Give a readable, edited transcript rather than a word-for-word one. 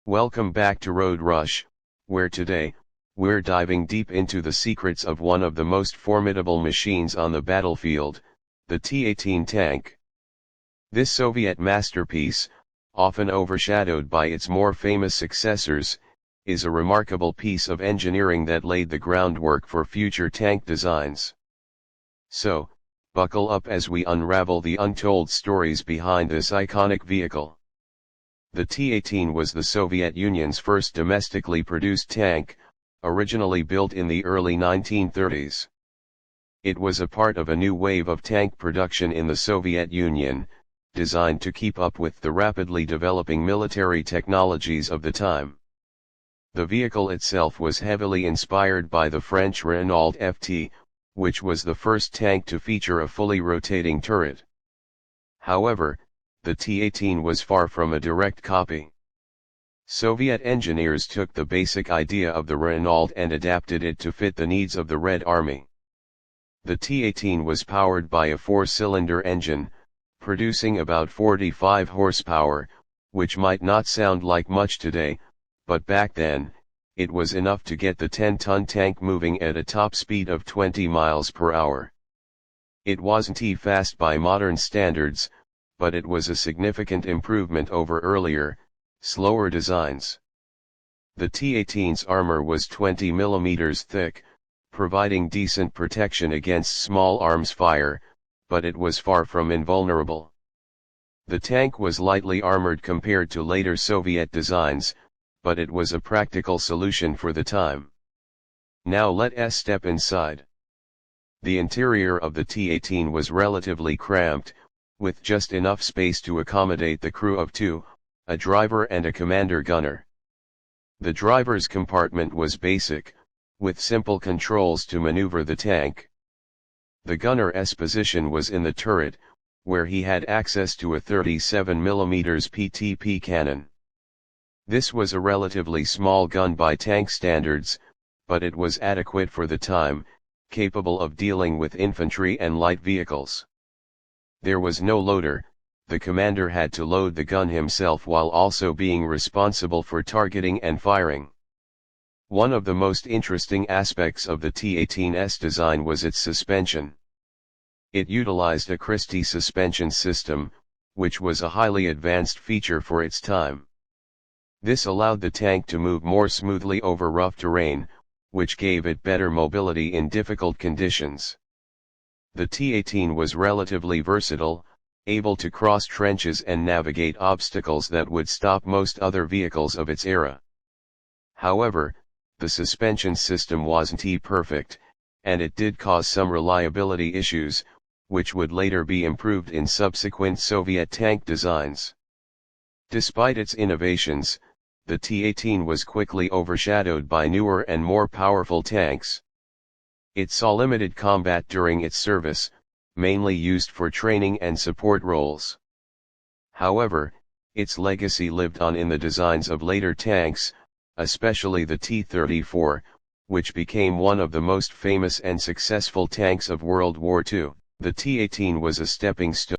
Welcome back to Road Rush, where today, we're diving deep into the secrets of one of the most formidable machines on the battlefield, the T-18 tank. This Soviet masterpiece, often overshadowed by its more famous successors, is a remarkable piece of engineering that laid the groundwork for future tank designs. So, buckle up as we unravel the untold stories behind this iconic vehicle. The T-18 was the Soviet Union's first domestically produced tank, originally built in the early 1930s. It was a part of a new wave of tank production in the Soviet Union, designed to keep up with the rapidly developing military technologies of the time. The vehicle itself was heavily inspired by the French Renault FT, which was the first tank to feature a fully rotating turret. However, the T-18 was far from a direct copy. Soviet engineers took the basic idea of the Renault and adapted it to fit the needs of the Red Army. The T-18 was powered by a four-cylinder engine, producing about 45 horsepower, which might not sound like much today, but back then, it was enough to get the 10-ton tank moving at a top speed of 20 miles per hour. It wasn't fast by modern standards, but it was a significant improvement over earlier, slower designs. The T-18's armor was 20 mm thick, providing decent protection against small arms fire, but it was far from invulnerable. The tank was lightly armored compared to later Soviet designs, but it was a practical solution for the time. Now let's step inside. The interior of the T-18 was relatively cramped, with just enough space to accommodate the crew of two, a driver and a commander gunner. The driver's compartment was basic, with simple controls to maneuver the tank. The gunner's position was in the turret, where he had access to a 37 mm PTP cannon. This was a relatively small gun by tank standards, but it was adequate for the time, capable of dealing with infantry and light vehicles. There was no loader, the commander had to load the gun himself while also being responsible for targeting and firing. One of the most interesting aspects of the T-18's design was its suspension. It utilized a Christie suspension system, which was a highly advanced feature for its time. This allowed the tank to move more smoothly over rough terrain, which gave it better mobility in difficult conditions. The T-18 was relatively versatile, able to cross trenches and navigate obstacles that would stop most other vehicles of its era. However, the suspension system wasn't perfect, and it did cause some reliability issues, which would later be improved in subsequent Soviet tank designs. Despite its innovations, the T-18 was quickly overshadowed by newer and more powerful tanks. It saw limited combat during its service, mainly used for training and support roles. However, its legacy lived on in the designs of later tanks, especially the T-34, which became one of the most famous and successful tanks of World War II. The T-18 was a stepping stone